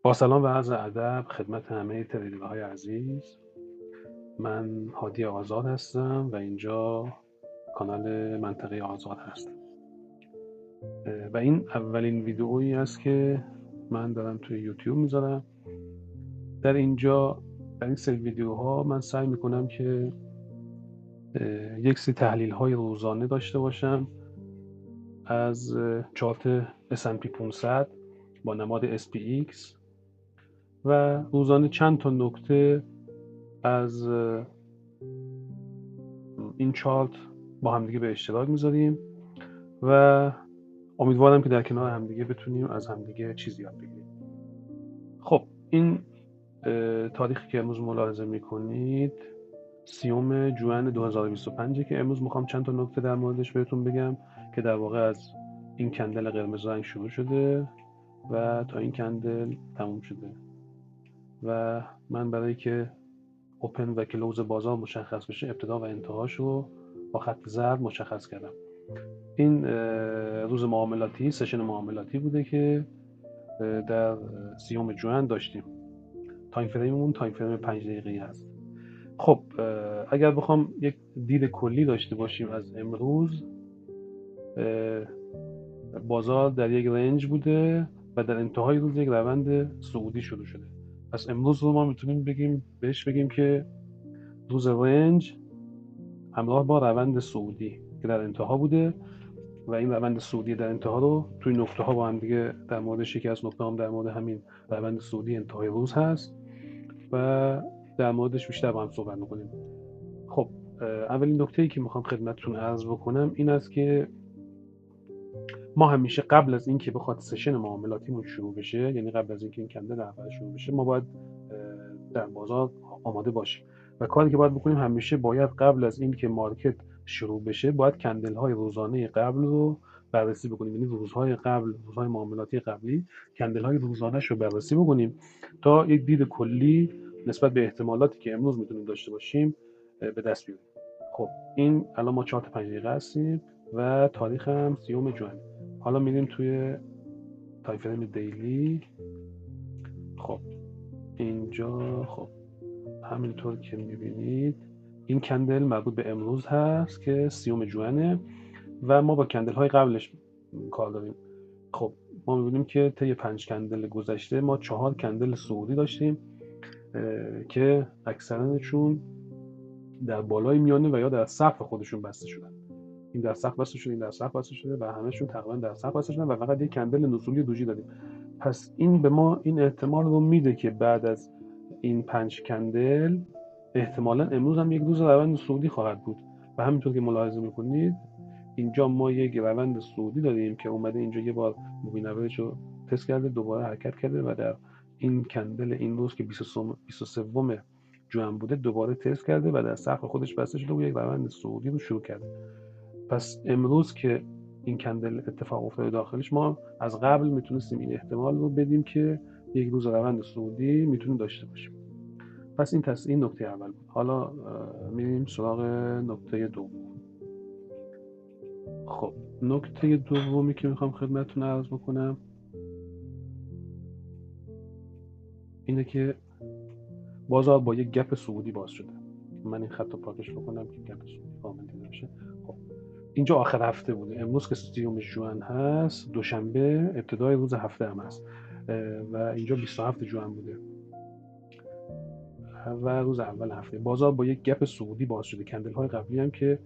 با سلام و عرض ادب خدمت همه تریدرهای عزیز. من هادی آزاد هستم و اینجا کانال منطقه آزاد هست و این اولین ویدئویی است که من دارم توی یوتیوب میذارم. در این سری ویدیوها من سعی میکنم که یک سری تحلیل های روزانه داشته باشم از چارت S&P 500 با نماد SPX و روزانه چند تا نکته از این چارت با همدیگه به اشتراک میذاریم و امیدوارم که در کنار همدیگه بتونیم از همدیگه چیزی یاد بگیریم. خب این تاریخی که امروز ملاحظه میکنید 30 ژوئن 2025 که امروز میخوام چند تا نکته در موردش بهتون بگم که در واقع از این کندل قرمز رنگ شروع شده و تا این کندل تموم شده و من برای که اوپن و کلوز بازار مشخص بشه ابتدا و انتهاشو با خط زرد مشخص کردم. این روز معاملاتی، سشن معاملاتی بوده که در 30 ژوئن داشتیم. تایم فریممون تایم فریم 5 دقیقه‌ای هست. خب اگر بخوام یک دید کلی داشته باشیم از امروز، بازار در یک رنج بوده و در انتهای روز یک روند صعودی شروع شده. پس امروز رو ما میتونیم بهش بگیم که روز رنج همراه با روند صعودی که در انتها بوده و این روند صعودی در انتها رو توی نکته ها با هم دیگه در موردش، یکی از نکته هم در مورد همین روند صعودی انتهای روز هست و در موردش بیشتر با هم صحبت میکنیم. خب اولین نکته‌ای که میخوام خدمتتون عرض بکنم این است که ما همیشه قبل از اینکه بخواد سشن معاملاتیمون شروع بشه، یعنی قبل از اینکه این کندل اول شروع بشه، ما باید در بازار آماده باشیم و کاری که باید بکنیم همیشه باید قبل از اینکه مارکت شروع بشه باید کندل های روزانه قبل رو بررسی بکنیم، یعنی روزهای قبل، روزهای معاملاتی قبلی کندل های روزانه‌اش رو بررسی بکنیم تا یک دید کلی نسبت به احتمالاتی که امروز میتونیم داشته باشیم به دست بیاریم. خب این الان ما چارت 5 دقیقه هستیم و تاریخ هم 30 ژوئن. حالا میریم توی تایم فریم دیلی. خب اینجا خب همینطور که میبینید این کندل مربوط به امروز هست که 30 ژوئن و ما با کندل های قبلش کار داریم. خب ما میبینیم که طی 5 کندل گذشته ما 4 کندل صعودی داشتیم که اکثرانشون در بالای میانه و یا در سقف خودشون بسته شدن. این در سقف بسته شده، این در سقف بسته شده و همشون تقریبا در سقف بسته شدن و فقط یک کندل نزولی دوجی داریم. پس این به ما این احتمال رو میده که بعد از این 5 کندل احتمالاً امروز هم یک روز روند صعودی خواهد بود و همینطور که ملاحظه میکنید اینجا ما یک روند صعودی داریم که اومده اینجا یه بار مووینگ اوریج رو تست کرده، دوباره حرکت کرده و در این کندل این روز که 23 ژوئن بوده دوباره تست کرده و در سقف خودش بسته شده و یک روند صعودی رو شروع کرده. پس امروز که این کندل اتفاق افتاده داخلش، ما از قبل میتونستیم این احتمال رو بدیم که یک روز روند صعودی میتونیم داشته باشیم. پس این نکته اول بود. حالا میریم سراغ نکته دوم. خب نکته دومی که میخوام خدمتتون عرض بکنم اینه که بازار با یک گپ صعودی باز شده. من این خط رو پاکش بکنم که گپ صعودی کامل دیده بشه. خب اینجا آخر هفته بوده، امروز که 30 ژوئن هست، دوشنبه ابتدای روز هفته هم هست و اینجا 27 ژوئن بوده و روز اول هفته بازار با یک گپ صعودی باز شده. کندل های قبلی هم که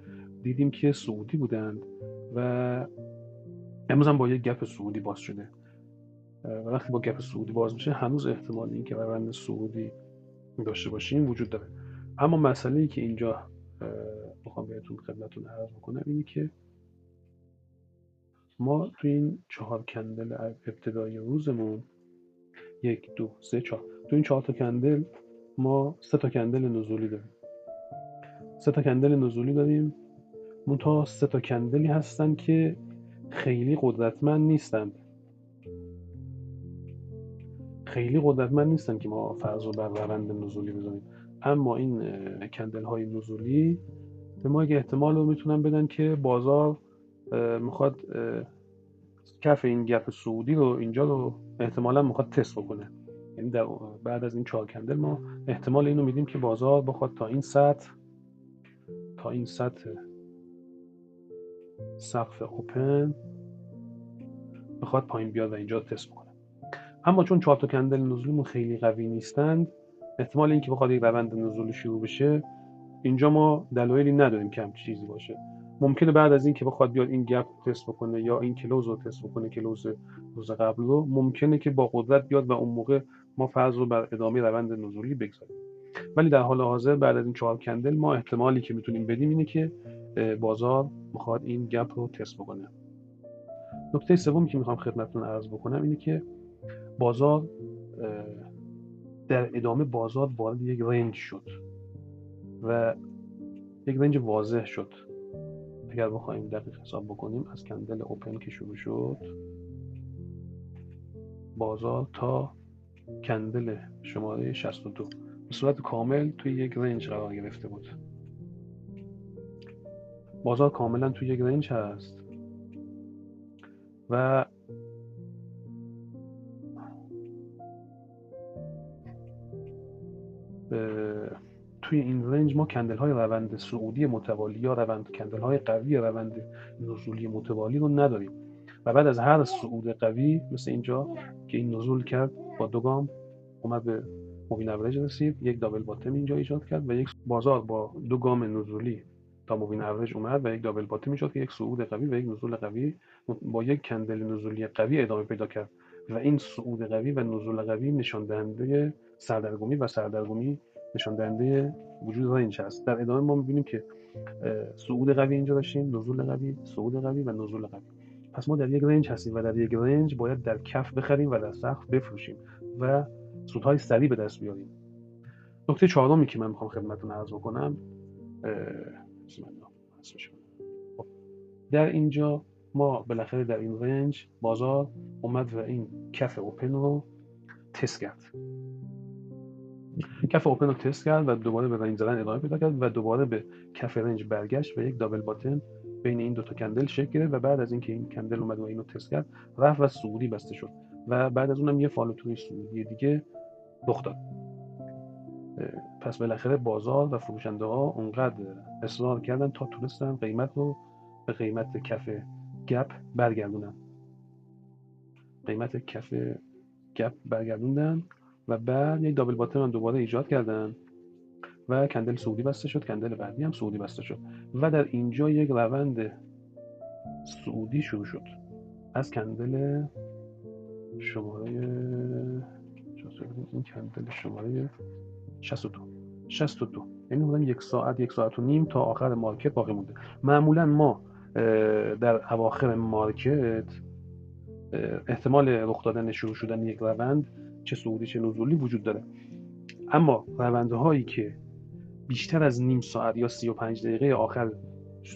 دیدیم که صعودی بودند و امروز هم با یک گپ صعودی باز شده و وقتی با گپ صعودی باز میشه هنوز احتمال این که روند صعودی داشته باشیم وجود داره. اما مسئله‌ای که اینجا میخوام بهتون خدمتتون عرض بکنم اینه که ما توی این 4 کندل ابتدای روزمون 1 2 3 4 تو این 4 تا کندل ما 3 تا کندل نزولی داریم. 3 تا کندل نزولی داریم. منتها 3 تا کندلی هستن که خیلی قدرتمند نیستن. که ما فرض رو بر روند نزولی بزنیم. اما این کندل های نزولی به ما یک احتمال رو میتونن بدن که بازار میخواد کف این گپ صعودی رو اینجا رو احتمالاً میخواد تست بکنه. یعنی در بعد از این 4 کندل ما احتمال اینو میدیم که بازار بخواد تا این سطح سقف اوپن بخواد پایین بیاد و اینجا تست بکنه. اما چون 4 تا کندل نزولیمون خیلی قوی نیستند، احتمال اینکه بخواد یک روند نزولی شروع بشه اینجا ما دلایلی نداریم که همچین چیزی باشه. ممکنه بعد از این که بخواد بیاد این گپ تست بکنه یا این کلوز رو تست بکنه، کلوز روز قبل رو، ممکنه که با قدرت بیاد و اون موقع ما فرض رو بر ادامه روند نزولی بگذاریم. ولی در حال حاضر بعد از این 4 کندل ما احتمالی که میتونیم بدیم اینه که بازار میخواد این گپ رو تست بکنه. نکته سومی که میخوام خدمتتون عرض بکنم اینه که بازار در ادامه بازار وارد یک رنج شد و یک رنج واضح شد. اگر بخوایم دقیق حساب بکنیم از کندل اوپن که شروع شد، بازار تا کندل شماره 62 به صورت کامل توی یک رنج قرار گرفته بود. بازار کاملا توی یک رنج هست و توی این رنج ما کندل های روند صعودی متوالی یا کندل های قوی روند نزولی متوالی رو نداریم و بعد از هر صعود قوی مثل اینجا که این نزول کرد با 2 گام اومد به مووینگ اوریج رسید، یک دابل باتم اینجا ایجاد کرد و یک بازار با 2 گام نزولی تا مووینگ اوریج اومد و یک دابل باتم ایجاد کرد، یک صعود قوی و یک نزول قوی با یک کندل نزولی قوی ادامه پیدا کرد و این صعود قوی و نزول قوی نشان دهنده سردرگمی و سردرگمی نشان دهنده وجود رنج هست. در ادامه ما می‌بینیم که صعود قوی اینجا داشتیم، نزول قوی، صعود قوی و نزول قوی. پس ما در یک رنج هستیم و در یک رنج باید در کف بخریم و در سقف بفروشیم و سودهای سریع به دست بیاریم. نکته چهارمی که من میخوام خدمتتون عرض بکنم در اینجا ما بالاخره در این رنج بازار اومد و این کف اوپن رو تست کرد. کف اوپن رو تست کرد و دوباره به رنج زدن ادامه پیدا کرد و دوباره به کف رنج برگشت و یک دابل باتم بین این 2 تا کندل شکل گرفت و بعد از اینکه این کندل اومد و اینو تست کرد رفت و صعودی بسته شد و بعد از اونم یه فالو توی صعودی دیگه رخ داد. پس بالاخره بازار و فروشنده ها اونقدر اصرار کردن تا تونستن قیمت رو به قیمت کف گپ برگردونن. قیمت کف گپ برگردوندن و بعد یک دابل باتم هم دوباره ایجاد کردن و کندل صعودی بسته شد، کندل بعدی هم صعودی بسته شد و در اینجا یک روند صعودی شروع شد از کندل شماره این کندل شماره 62 یعنی حدود 1 ساعت و نیم تا آخر مارکت باقی مونده. معمولا ما در اواخر مارکت احتمال رخ دادن شروع شدن یک روند چه صعودی چه نزولی وجود داره، اما روندهایی که بیشتر از نیم ساعت یا 35 دقیقه آخر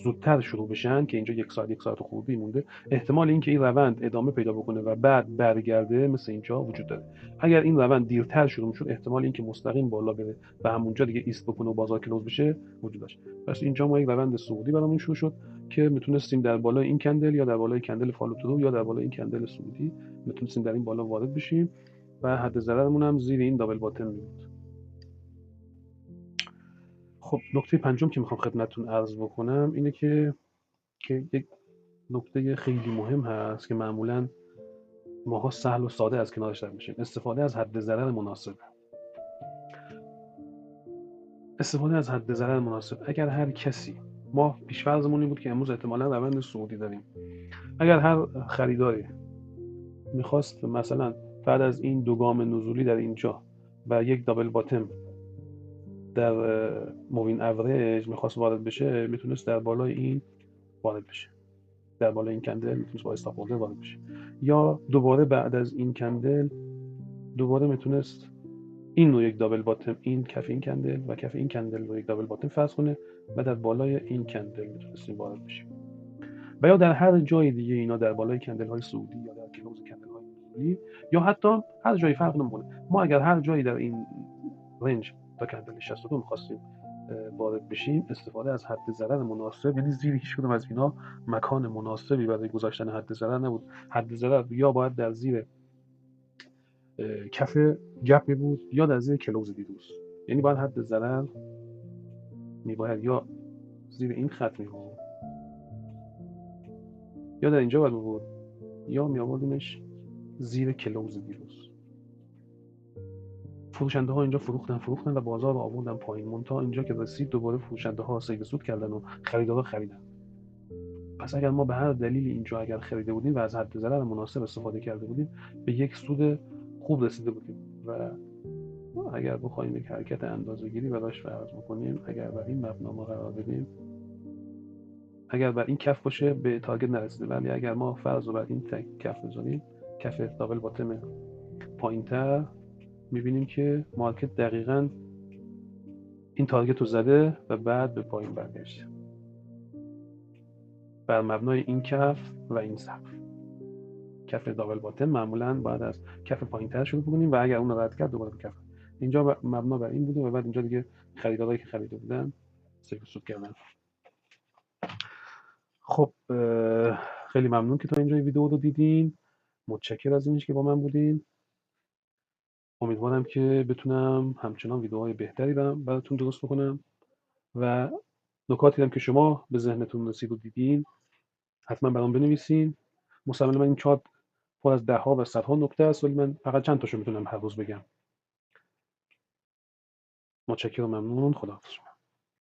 زودتر شروع بشن که اینجا 1 ساعت و خورده مونده، احتمال اینکه این روند ادامه پیدا بکنه و بعد برگرده مثل اینجا وجود داره. اگر این روند دیرتر شروع شد احتمال اینکه مستقیم بالا بره و همونجا دیگه ایست بکنه و بازار کلوز بشه وجود داشت. پس اینجا ما یک روند صعودی برامون شروع شد که میتونستیم در بالای این کندل یا در بالای کندل فالو ترو یا در بالای این کندل صعودی میتونستیم در این بالا وارد بشیم و حد ضررمون هم زیر این دابل باتم بود. خب نکته پنجم که میخوام خدمتتون عرض بکنم اینه که یک نکته خیلی مهم هست که معمولاً ماها سهل و ساده از کنارش رد میشیم. استفاده از حد ضرر مناسب. اگر هر کسی، ما پیش‌فرضمون این بود که امروز احتمالاً روند صعودی داریم، اگر هر خریداری میخواست مثلا بعد از این 2 گام نزولی در اینجا و یک دابل باتم در مووینگ اوریج میخواست وارد بشه، میتونست در بالای این وارد بشه، در بالای این کندل میتونست با استاپ هولدر وارد بشه، یا دوباره بعد از این کندل دوباره میتونست این رو یک دابل باتم، این کف این کندل و کف این کندل رو یک دابل باتم فرض کنه و در بالای این کندل میتونستیم وارد بشیم. و یا در هر جای دیگه اینا در بالای کندل های صعودی یا در کلوز کندل های نزولی یا حتی هر جایی فرق نمیکنه. ما اگر هر جایی در این رنج تا کندل 62 می‌خواستیم وارد بشیم، استفاده از حد ضرر مناسب، یعنی زیر هیچ کدوم از اینا مکان مناسبی برای گذاشتن حد ضرر نبود. حد ضرر یا باید در زیر کف گپ می بود یا در زیر کلوز دیروز. یعنی باید حد ضرر میباید یا زیر این خط می بود یا در اینجا باید بود یا می آوردیمش زیر کلوز دیروز. فروشنده ها اینجا فروختن و بازار رو آوردن پایین. منتها اینجا که رسید دوباره فروشنده ها سید سود کردن و خریدارا خریدن. پس اگر ما به هر دلیلی اینجا اگر خریده بودیم و از حد ضرر مناسب استفاده کرده بودیم به یک سود خوب رسیده بودیم. و اگر بخوایم یک حرکت اندازه‌گیری براش فرض بکنیم، اگر بر این مبنا ما قرار بدیم، اگر بر این کف باشه به تارگت نرسیده، ولی اگر ما فرض رو بر این کف بذاریم، کف دابل باتم پایینتر، میبینیم که مارکت دقیقاً این تارگت رو زده و بعد به پایین برگشته بر مبنای این کف و این سقف. کف دابل باتم معمولاً باید از کف پایینتر شروع بکنیم و اگر اون رو رد کرد دوباره به کف. اینجا مبنا بر این بوده و بعد اینجا دیگه خریدارایی که خریده بودن سود کردن. خب خیلی ممنون که تا اینجا ویدیو رو دیدین. متشکر از اینش که با من بودین. امیدوارم که بتونم همچنان ویدیوهای بهتری براتون درست بکنم و نکاتی هم که شما به ذهنتون رسید و دیدین حتما برام بنویسین. مسلماً این چارت پر از ده‌ها و صدها نکته است ولی من فقط چند تاشو میتونم هر روز بگم. متشکرم، ممنون، خداحافظ.